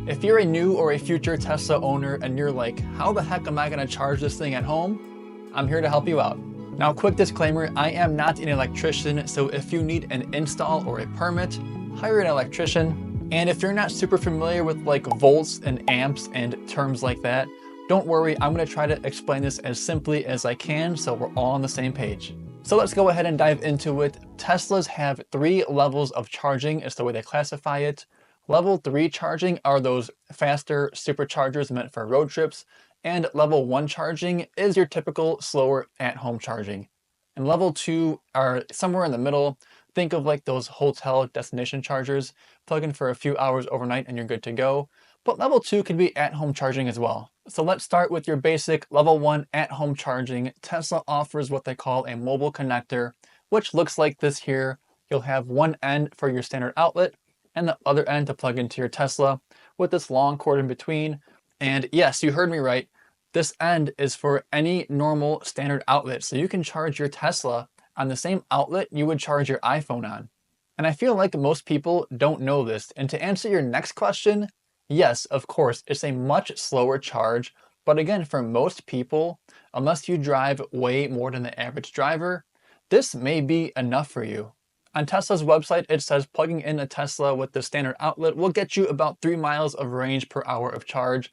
If you're a new or a future Tesla owner and you're like, how the heck am I going to charge this thing at home? I'm here to help you out. Now, quick disclaimer, I am not an electrician, so if you need an install or a permit, hire an electrician. And if you're not super familiar with like volts and amps and terms like that, don't worry, I'm going to try to explain this as simply as I can so we're all on the same page. So let's go ahead and dive into it. Teslas have 3 levels of charging, is the way they classify it. Level 3 charging are those faster superchargers meant for road trips, and level 1 charging is your typical slower at-home charging. And level 2 are somewhere in the middle. Think of like those hotel destination chargers, plug in for a few hours overnight and you're good to go. But level 2 can be at-home charging as well. So let's start with your basic level 1 at-home charging. Tesla offers what they call a mobile connector, which looks like this here. You'll have one end for your standard outlet and the other end to plug into your Tesla with this long cord in between. And yes, you heard me right. This end is for any normal standard outlet. So you can charge your Tesla on the same outlet you would charge your iPhone on. And I feel like most people don't know this. And to answer your next question, yes, of course, it's a much slower charge. But again, for most people, unless you drive way more than the average driver, this may be enough for you. On Tesla's website, it says plugging in a Tesla with the standard outlet will get you about 3 miles of range per hour of charge.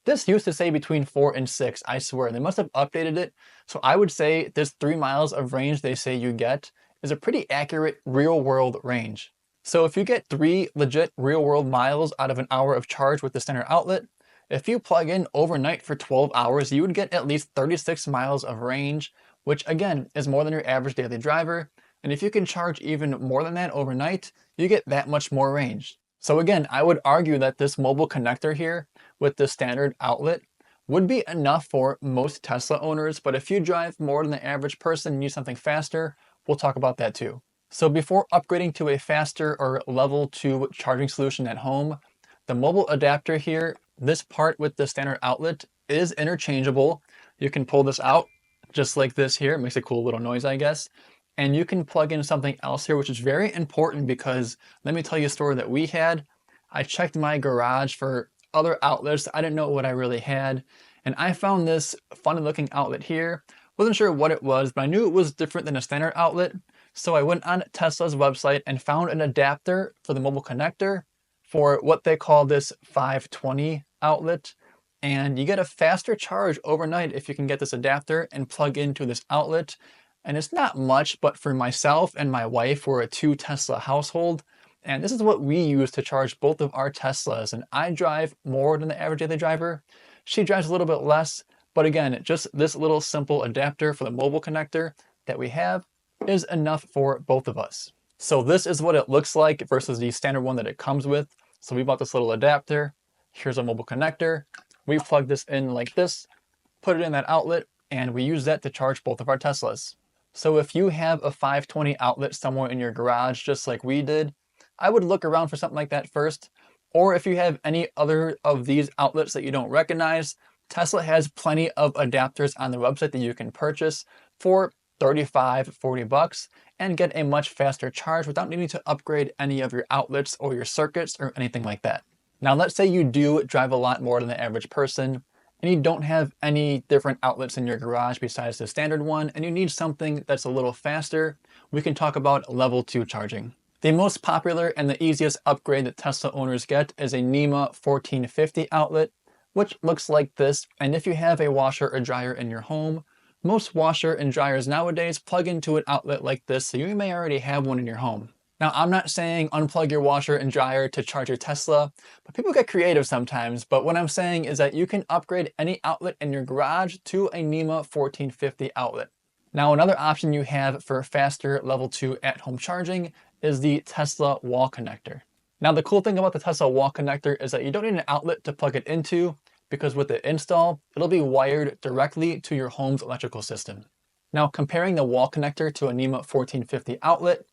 This used to say between 4 and 6, I swear. They must have updated it. So I would say this 3 miles of range they say you get is a pretty accurate real-world range. So if you get 3 legit real-world miles out of an hour of charge with the standard outlet, if you plug in overnight for 12 hours, you would get at least 36 miles of range, which again is more than your average daily driver. And if you can charge even more than that overnight, you get that much more range. So again, I would argue that this mobile connector here with the standard outlet would be enough for most Tesla owners. But if you drive more than the average person and need something faster, we'll talk about that too. So before upgrading to a faster or level 2 charging solution at home, the mobile adapter here, this part with the standard outlet is interchangeable. You can pull this out just like this here. It makes a cool little noise, I guess. And you can plug in something else here, which is very important because let me tell you a story that we had. I checked my garage for other outlets. I didn't know what I really had. And I found this funny looking outlet here. Wasn't sure what it was, but I knew it was different than a standard outlet. So I went on Tesla's website and found an adapter for the mobile connector for what they call this 520 outlet. And you get a faster charge overnight if you can get this adapter and plug into this outlet. And it's not much, but for myself and my wife, we're a 2 Tesla household. And this is what we use to charge both of our Teslas. And I drive more than the average daily driver. She drives a little bit less. But again, just this little simple adapter for the mobile connector that we have is enough for both of us. So this is what it looks like versus the standard one that it comes with. So we bought this little adapter. Here's a mobile connector. We plug this in like this, put it in that outlet, and we use that to charge both of our Teslas. So if you have a 520 outlet somewhere in your garage, just like we did, I would look around for something like that first. Or if you have any other of these outlets that you don't recognize, Tesla has plenty of adapters on the website that you can purchase for $35, $40 and get a much faster charge without needing to upgrade any of your outlets or your circuits or anything like that. Now, let's say you do drive a lot more than the average person, and you don't have any different outlets in your garage besides the standard one, and you need something that's a little faster, we can talk about level 2 charging. The most popular and the easiest upgrade that Tesla owners get is a NEMA 1450 outlet, which looks like this. And if you have a washer or dryer in your home, most washer and dryers nowadays plug into an outlet like this, so you may already have one in your home. Now, I'm not saying unplug your washer and dryer to charge your Tesla, but people get creative sometimes. But what I'm saying is that you can upgrade any outlet in your garage to a NEMA 1450 outlet. Now, another option you have for faster level 2 at-home charging is the Tesla wall connector. Now, the cool thing about the Tesla wall connector is that you don't need an outlet to plug it into because with the install, it'll be wired directly to your home's electrical system. Now, comparing the wall connector to a NEMA 1450 outlet,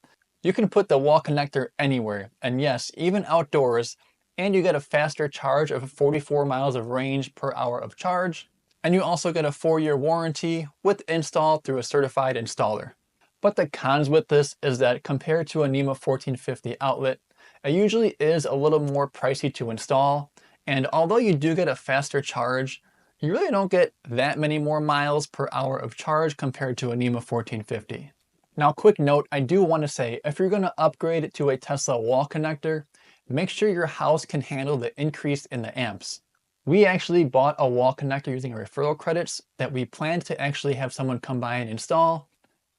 you can put the wall connector anywhere, and yes, even outdoors, and you get a faster charge of 44 miles of range per hour of charge, and you also get a 4-year warranty with install through a certified installer. But the cons with this is that compared to a NEMA 1450 outlet, it usually is a little more pricey to install, And although you do get a faster charge, you really don't get that many more miles per hour of charge compared to a NEMA 1450. Now, quick note, I do want to say, if you're going to upgrade to a Tesla wall connector, make sure your house can handle the increase in the amps. We actually bought a wall connector using referral credits that we planned to actually have someone come by and install.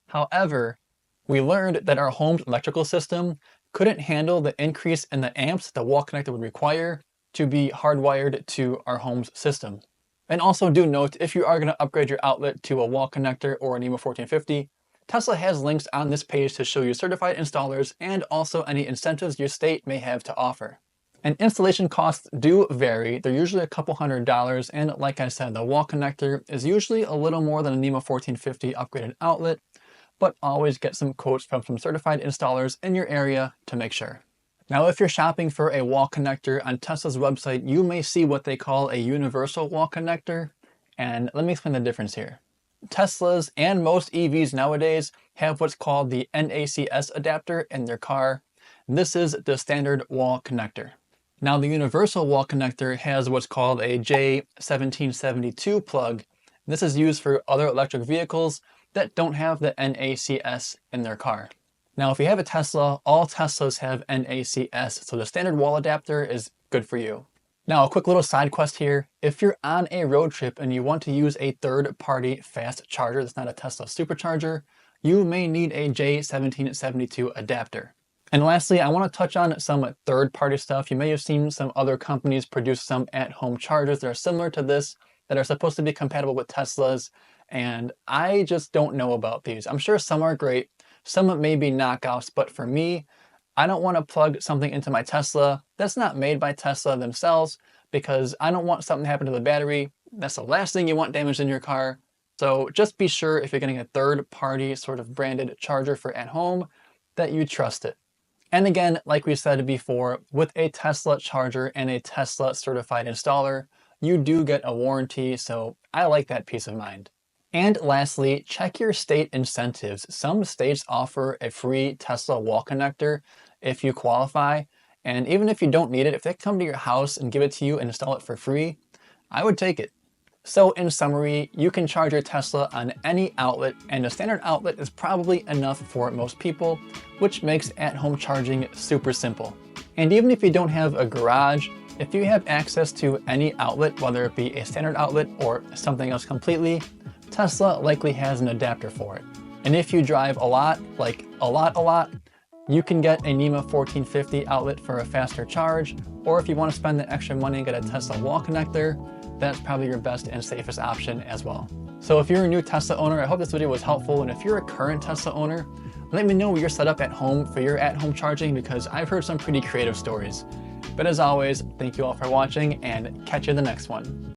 However, we learned that our home's electrical system couldn't handle the increase in the amps the wall connector would require to be hardwired to our home's system. And also do note, if you are going to upgrade your outlet to a wall connector or a NEMA 1450, Tesla has links on this page to show you certified installers and also any incentives your state may have to offer. And installation costs do vary. They're usually a couple $100s, and like I said, the wall connector is usually a little more than a NEMA 1450 upgraded outlet, but always get some quotes from some certified installers in your area to make sure. Now, if you're shopping for a wall connector on Tesla's website, you may see what they call a universal wall connector, and let me explain the difference here. Teslas and most EVs nowadays have what's called the NACS adapter in their car. This is the standard wall connector. Now, the universal wall connector has what's called a J1772 plug. This is used for other electric vehicles that don't have the NACS in their car. Now, if you have a Tesla, all Teslas have NACS, so the standard wall adapter is good for you. Now, a quick little side quest here. If you're on a road trip and you want to use a third-party fast charger that's not a Tesla supercharger, you may need a J1772 adapter. And lastly, I want to touch on some third-party stuff. You may have seen some other companies produce some at-home chargers that are similar to this that are supposed to be compatible with Teslas, and I just don't know about these. I'm sure some are great, some may be knockoffs, but for me, I don't want to plug something into my Tesla that's not made by Tesla themselves because I don't want something to happen to the battery. That's the last thing you want damaged in your car. So just be sure if you're getting a third-party sort of branded charger for at home that you trust it. And again, like we said before, with a Tesla charger and a Tesla certified installer, you do get a warranty, so I like that peace of mind. And lastly, check your state incentives. Some states offer a free Tesla wall connector if you qualify. And even if you don't need it, if they come to your house and give it to you and install it for free, I would take it. So in summary, you can charge your Tesla on any outlet, and a standard outlet is probably enough for most people, which makes at-home charging super simple. And even if you don't have a garage, if you have access to any outlet, whether it be a standard outlet or something else completely, Tesla likely has an adapter for it. And if you drive a lot, like a lot, you can get a NEMA 1450 outlet for a faster charge, or if you want to spend the extra money and get a Tesla wall connector, that's probably your best and safest option as well. So if you're a new Tesla owner, I hope this video was helpful, and if you're a current Tesla owner, let me know what your setup at home for your at-home charging, because I've heard some pretty creative stories. But as always, thank you all for watching, and catch you in the next one.